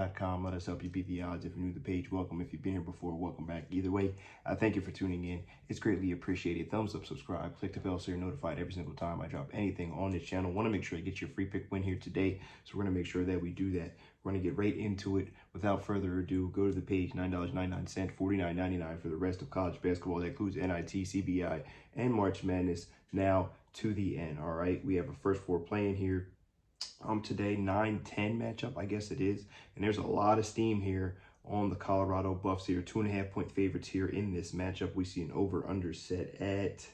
Bookmap.com. Let us help you beat the odds. If you're new to the page, welcome. If you've been here before, welcome back. Either way, I thank you for tuning in. It's greatly appreciated. Thumbs up, subscribe, click the bell so you're notified every single time I drop anything on this channel. Want to make sure you get your free pick win here today, so we're going to make sure that we do that. We're going to get right into it. Without further ado, go to the page, $9.99, $49.99 for the rest of college basketball. That includes NIT, CBI, and March Madness. Now to the end. All right, we have a first four playing here. Today 9-10 matchup, I guess it is, and there's a lot of steam here on the Colorado Buffs here. 2.5-point favorites here in this matchup. We see an over/under set at,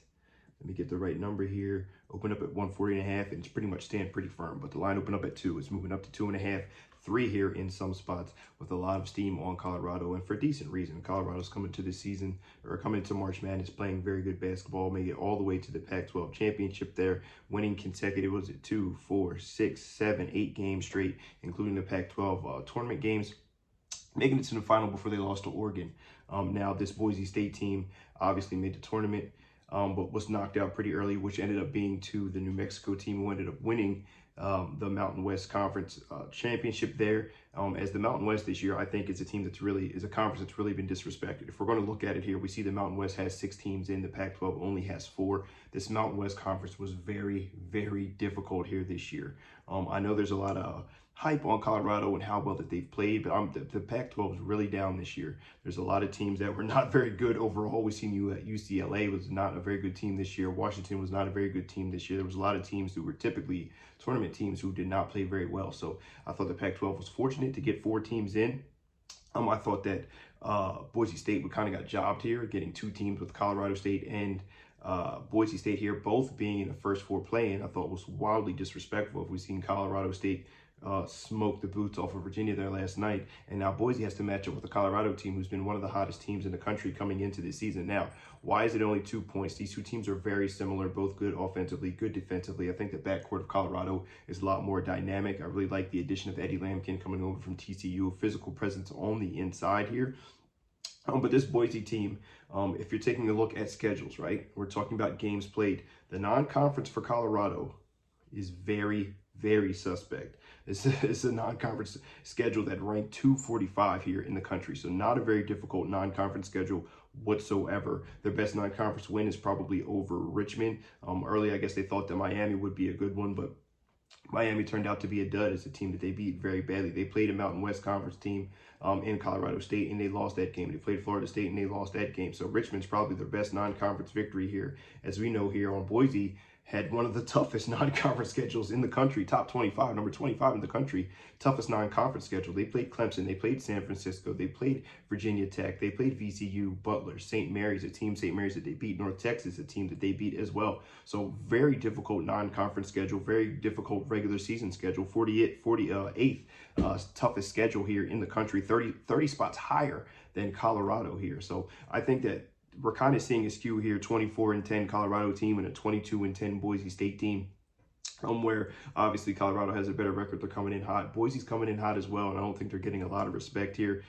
let me get the right number here, open up at 140.5, and it's pretty much staying pretty firm, but the line opened up at 2. It's moving up to 2.5, 3 here in some spots, with a lot of steam on Colorado, and for decent reason. Colorado's coming to this season, or coming to March Madness, playing very good basketball, made it all the way to the Pac-12 championship there, winning consecutive, was it 2, 4, 6, 7, 8 games straight, including the Pac-12 tournament games, making it to the final before they lost to Oregon. Now this Boise State team obviously made the tournament, but was knocked out pretty early, which ended up being to the New Mexico team, who ended up winning the Mountain West Conference championship there. As the Mountain West this year, I think is a team that's really, is a conference that's really been disrespected. If we're going to look at it here, we see the Mountain West has 6 teams in, the Pac-12 only has 4. This Mountain West Conference was very, very difficult here this year. I know there's a lot of hype on Colorado and how well that they've played, but the Pac-12 is really down this year. There's a lot of teams that were not very good overall. We've seen UCLA was not a very good team this year. Washington was not a very good team this year. There was a lot of teams who were typically tournament teams who did not play very well. So I thought the Pac-12 was fortunate to get 4 teams in. I thought that Boise State would kind of got jobbed here, getting 2 teams with Colorado State and Boise State here, both being in the first 4 play-in. I thought was wildly disrespectful. If we've seen Colorado State smoke the boots off of Virginia there last night, and now Boise has to match up with the Colorado team, who's been one of the hottest teams in the country coming into this season. Now, why is it only 2 points? These 2 teams are very similar, both good offensively, good defensively. I think the backcourt of Colorado is a lot more dynamic. I really like the addition of Eddie Lampkin coming over from TCU, physical presence on the inside here. But this Boise team, if you're taking a look at schedules, right, we're talking about games played. The non-conference for Colorado is very, very suspect. It's a non-conference schedule that ranked 245 here in the country, so not a very difficult non-conference schedule whatsoever. Their best non-conference win is probably over Richmond. Early, I guess they thought that Miami would be a good one, but Miami turned out to be a dud. It's a team that they beat very badly. They played a Mountain West Conference team in Colorado State, and they lost that game. They played Florida State, and they lost that game. So Richmond's probably their best non-conference victory here. As we know here on Boise, had one of the toughest non-conference schedules in the country, top 25, number 25 in the country, toughest non-conference schedule. They played Clemson, they played San Francisco, they played Virginia Tech, they played VCU, Butler, St. Mary's, a team, St. Mary's that they beat, North Texas, a team that they beat as well. So very difficult non-conference schedule, very difficult regular season schedule, 48th toughest schedule here in the country, 30 spots higher than Colorado here. So I think that we're kind of seeing a skew here, 24-10 Colorado team and a 22-10 Boise State team, where obviously Colorado has a better record. They're coming in hot. Boise's coming in hot as well, and I don't think they're getting a lot of respect here.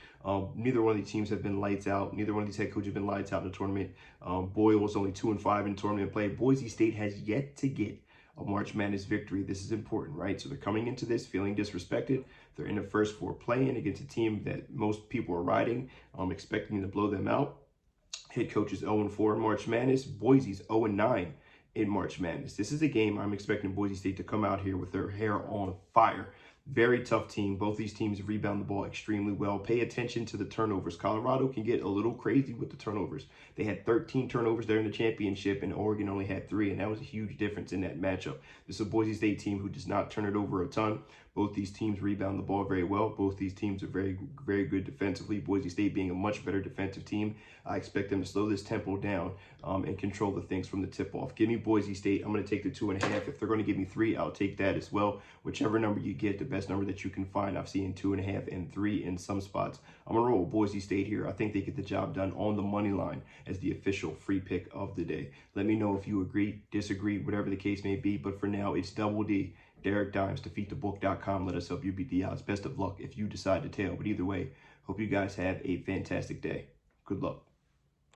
Neither one of these teams have been lights out. Neither one of these head coaches have been lights out in the tournament. Boyle was only 2-5 in tournament play. Boise State has yet to get a March Madness victory. This is important, right? So they're coming into this feeling disrespected. They're in the first 4 play-in against a team that most people are riding, expecting to blow them out. Head coach is 0-4 in March Madness. Boise's 0-9 in March Madness. This is a game I'm expecting Boise State to come out here with their hair on fire. Very tough team. Both these teams rebound the ball extremely well. Pay attention to the turnovers. Colorado can get a little crazy with the turnovers. They had 13 turnovers there in the championship, and Oregon only had 3, and that was a huge difference in that matchup. This is a Boise State team who does not turn it over a ton. Both these teams rebound the ball very well. Both these teams are very, very good defensively. Boise State being a much better defensive team. I expect them to slow this tempo down and control the things from the tip-off. Give me Boise State. I'm going to take the 2.5. If they're going to give me 3, I'll take that as well. Whichever number you get, the best number that you can find. I've seen 2.5 and 3 in some spots. I'm going to roll with Boise State here. I think they get the job done on the money line as the official free pick of the day. Let me know if you agree, disagree, whatever the case may be. But for now, it's Double D. Derek Dimes, defeatthebook.com. Let us help you beat the odds. Best of luck if you decide to tail. But either way, hope you guys have a fantastic day. Good luck.